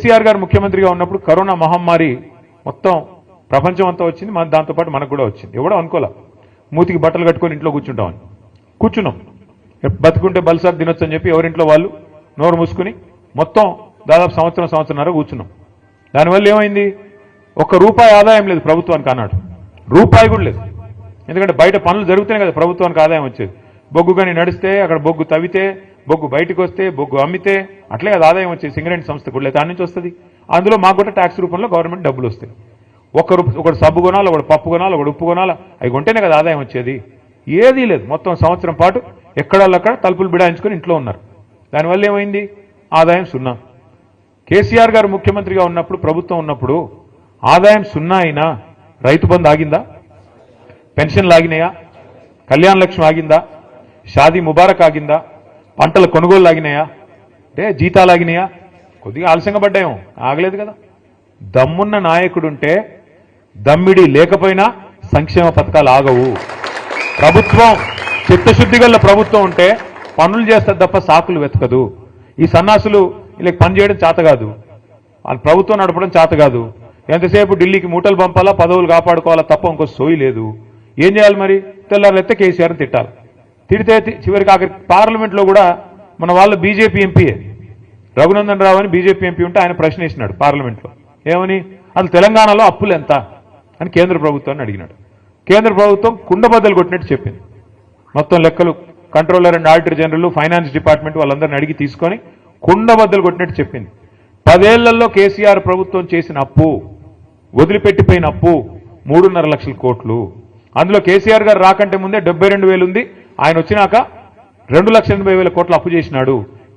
కేసీఆర్ గారు ముఖ్యమంత్రిగా ఉన్నప్పుడు కరోనా మహమ్మారి మొత్తం ప్రపంచం అంతా వచ్చింది, మన దాంతోపాటు మనకు కూడా వచ్చింది. ఎవడో అనుకోలే మూతికి బట్టలు కట్టుకొని ఇంట్లో కూర్చుంటామని. కూర్చున్నాం. బతుకుంటే బల్సాకు తినొచ్చు అని చెప్పి ఎవరింట్లో వాళ్ళు నోరు మూసుకుని మొత్తం దాదాపు సంవత్సరంన్నర కూర్చున్నాం. దానివల్ల ఏమైంది? ఒక్క రూపాయి ఆదాయం లేదు ప్రభుత్వానికి అన్నాడు. రూపాయి కూడా లేదు. ఎందుకంటే బయట పనులు జరుగుతూనే కదా ప్రభుత్వానికి ఆదాయం వచ్చేది. బొగ్గు కానీ నడిస్తే, అక్కడ బొగ్గు తవ్వితే, బొగ్గు బయటకు వస్తే, బొగ్గు అమ్మితే అట్లే కదా ఆదాయం వచ్చేది. సింగరేణి సంస్థ కూడా లేదు, దాని నుంచి వస్తుంది. అందులో మాకు కూడా ట్యాక్స్ రూపంలో గవర్నమెంట్ డబ్బులు వస్తాయి. ఒకడు సబ్బు కొనాలి, ఒకడు పప్పు కొనాలి, ఒకడు ఉప్పు కొనాలి, అవి కొంటేనే కదా ఆదాయం వచ్చేది. ఏదీ లేదు. మొత్తం సంవత్సరం పాటు ఎక్కడక్కడ తలుపులు బిడాయించుకొని ఇంట్లో ఉన్నారు. దానివల్ల ఏమైంది? ఆదాయం సున్నా. కేసీఆర్ గారు ముఖ్యమంత్రిగా ఉన్నప్పుడు, ప్రభుత్వం ఉన్నప్పుడు ఆదాయం సున్నా అయినా రైతు బంధు ఆగిందా? పెన్షన్లు ఆగినాయా? కళ్యాణ లక్ష్మి ఆగిందా? షాదీ ముబారక్ ఆగిందా? పంటల కొనుగోలు ఆగినాయా? అంటే జీతాలు ఆగినాయా? కొద్దిగా ఆలస్యంగా పడ్డాయేమో, ఆగలేదు కదా. దమ్మున్న నాయకుడుంటే, దమ్మిడి లేకపోయినా సంక్షేమ పథకాలు ఆగవు. ప్రభుత్వం చిత్తశుద్ధి గల ప్రభుత్వం ఉంటే పనులు చేస్తారు తప్ప సాకులు వెతకదు. ఈ సన్నాసులు వీళ్ళకి పని చేయడం చేత కాదు, వాళ్ళ ప్రభుత్వం నడపడం చేత కాదు. ఎంతసేపు ఢిల్లీకి మూటలు పంపాలా, పదవులు కాపాడుకోవాలా తప్ప ఇంకో సోయి లేదు. ఏం చేయాలి మరి? తెల్లారెత్తే కేసీఆర్ని తిట్టాలి. తిడితే చివరికి ఆఖరికి పార్లమెంట్లో కూడా మన వాళ్ళ బీజేపీ ఎంపీయే రఘునందన్ రావు అని బీజేపీ ఎంపీ ఉంటే ఆయన ప్రశ్న వేసినాడు పార్లమెంట్లో. ఏమని? అసలు తెలంగాణలో అప్పులు ఎంత అని కేంద్ర ప్రభుత్వాన్ని అడిగినాడు. కేంద్ర ప్రభుత్వం కుండబద్దలు కొట్టినట్టు చెప్పింది. మొత్తం లెక్కలు controller and auditor general, finance department వాళ్ళందరినీ అడిగి తీసుకొని కుండబద్దలు కొట్టినట్టు చెప్పింది. 10 ఏళ్లలో కేసీఆర్ ప్రభుత్వం చేసిన అప్పు, వదిలిపెట్టిపోయిన అప్పు 3.5 లక్షల కోట్లు. అందులో కేసీఆర్ గారు రాకంటే ముందే 72,000 ఉంది. ఆయన వచ్చినాక 2,80,000 కోట్ల అప్పు చేసినాడు.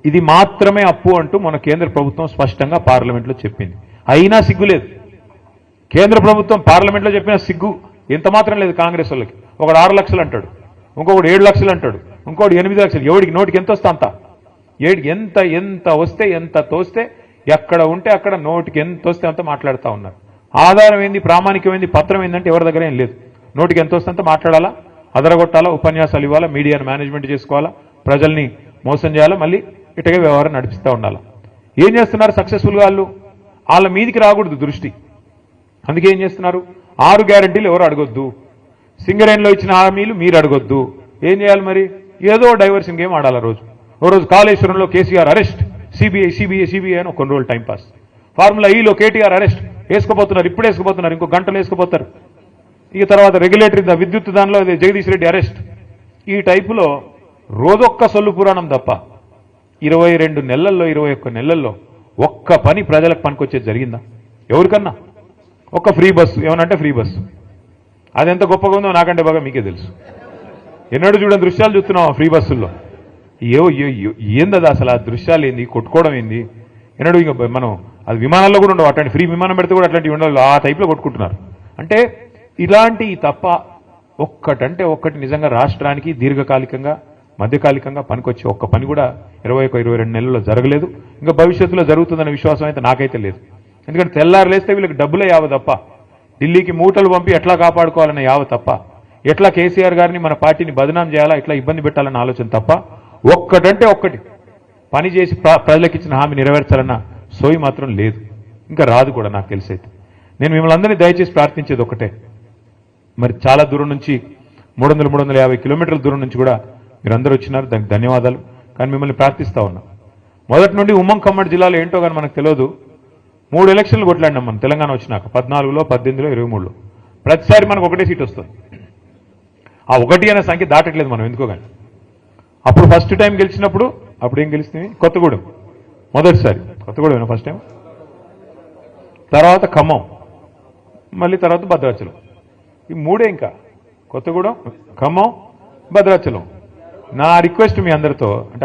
ఇది మాత్రమే అప్పు అంటూ మన కేంద్ర ప్రభుత్వం స్పష్టంగా పార్లమెంట్లో చెప్పింది. అయినా సిగ్గులేదు. కేంద్ర ప్రభుత్వం పార్లమెంట్లో చెప్పిన సిగ్గు ఎంత మాత్రం లేదు కాంగ్రెస్ వాళ్ళకి. ఒకడు 6 లక్షలు అంటాడు, ఇంకొకడు 7 లక్షలు అంటాడు, ఇంకోటి 8 లక్షలు. ఎవడికి నోటికి ఎంత వస్తే అంత, ఎంత వస్తే ఎంత తోస్తే, ఎక్కడ ఉంటే అక్కడ నోటికి ఎంత వస్తే అంత మాట్లాడుతూ ఉన్నారు. ఆధారం ఏంది, ప్రామాణికమైంది, పత్రం ఏంటంటే ఎవరి దగ్గర ఏం లేదు. నోటికి ఎంత వస్తే అంత మాట్లాడాలా, అదరగొట్టాలా, ఉపన్యాసాలు ఇవ్వాలా, మీడియాను మేనేజ్మెంట్ చేసుకోవాలా, ప్రజల్ని మోసం చేయాలా, మళ్ళీ ఇటగే వ్యవహారం నడిపిస్తూ ఉండాలా. ఏం చేస్తున్నారు సక్సెస్ఫుల్గా వాళ్ళు? వాళ్ళ మీదికి రాకూడదు దృష్టి. అందుకే ఏం చేస్తున్నారు? 6 గ్యారంటీలు ఎవరు అడగొద్దు, సింగరేణిలో ఇచ్చిన హామీలు మీరు అడగొద్దు. ఏం చేయాలి మరి? ఏదో డైవర్షన్ గేమ్ ఆడాలి. ఓ రోజు కాళేశ్వరంలో కేసీఆర్ అరెస్ట్, సిబిఐ అని కొన్ని రోజులు టైంపాస్. ఫార్ములా ఈలో కేటీఆర్ అరెస్ట్, వేసుకోపోతున్నారు, ఇప్పుడు వేసుకోపోతున్నారు, ఇంకో గంటలు వేసుకోపోతారు. ఇక తర్వాత రెగ్యులేటరీ విద్యుత్ దానిలో జగదీష్ రెడ్డి అరెస్ట్. ఈ టైపులో రోజొక్క సొల్లు పురాణం తప్ప 22 నెలల్లో 21 నెలల్లో ఒక్క పని ప్రజలకు పనికొచ్చేది జరిగిందా? ఎవరికన్నా? ఒక్క ఫ్రీ బస్సు, ఏమనంటే ఫ్రీ బస్సు. అది ఎంత గొప్పగా ఉందో నాకంటే బాగా మీకే తెలుసు. ఎన్నడూ చూడని దృశ్యాలు చూస్తున్నాం ఫ్రీ బస్సుల్లో. ఏందది అసలు? ఆ దృశ్యాలు ఏంది, కొట్టుకోవడం ఏంది? ఎన్నడూ ఇంకా మనం అది విమానాల్లో కూడా ఉండవు. అట్లాంటి ఫ్రీ విమానం పెడితే కూడా అట్లాంటివి ఉండాలి, ఆ టైప్లో కొట్టుకుంటున్నారు. అంటే ఇలాంటి తప్ప ఒక్కటంటే ఒక్కటి నిజంగా రాష్ట్రానికి దీర్ఘకాలికంగా, మధ్యకాలికంగా పనికొచ్చే ఒక్క పని కూడా 21-22 నెలల్లో జరగలేదు. ఇంకా భవిష్యత్తులో జరుగుతుందనే విశ్వాసం అయితే నాకైతే లేదు. ఎందుకంటే తెల్లారు లేస్తే వీళ్ళకి డబ్బులే యావ తప్ప, ఢిల్లీకి మూటలు పంపి ఎట్లా కాపాడుకోవాలనే యావ తప్ప, ఎట్లా కేసీఆర్ గారిని మన పార్టీని బదనాం చేయాలా, ఎట్లా ఇబ్బంది పెట్టాలన్న ఆలోచన తప్ప ఒక్కటంటే ఒక్కటి పని చేసి ప్రజలకు ఇచ్చిన హామీ నెరవేర్చాలన్న సోయి మాత్రం లేదు. ఇంకా రాదు కూడా నాకు తెలిసైతే. నేను మిమ్మల్ని అందరినీ దయచేసి ప్రార్థించేది ఒకటే. మరి చాలా దూరం నుంచి 300-350 కిలోమీటర్ల దూరం నుంచి కూడా మీరందరూ వచ్చినారు, దానికి ధన్యవాదాలు. కానీ మిమ్మల్ని ప్రార్థిస్తూ ఉన్నాం. మొదటి నుండి ఉమ్మడి ఖమ్మం జిల్లాలో ఏంటో కానీ మనకు తెలియదు, 3 ఎలక్షన్లు కొట్లాడినాం మనం తెలంగాణ వచ్చినాక, 14లో, 18లో, 23లో. ప్రతిసారి మనకు ఒకటే సీట్ వస్తుంది. ఆ 1 అనే సంఖ్య దాటట్లేదు మనం ఎందుకో కానీ. అప్పుడు ఫస్ట్ టైం గెలిచినప్పుడు అప్పుడు ఏం గెలిస్తుంది? కొత్తగూడెం మొదటిసారి, కొత్తగూడెం ఫస్ట్ టైం, తర్వాత ఖమ్మం, మళ్ళీ తర్వాత భద్రాచలం. ఈ 3 ఇంకా కొత్తగూడెం, ఖమ్మం, భద్రాచలం. నా రిక్వెస్ట్ మీ అందరితో, అంటే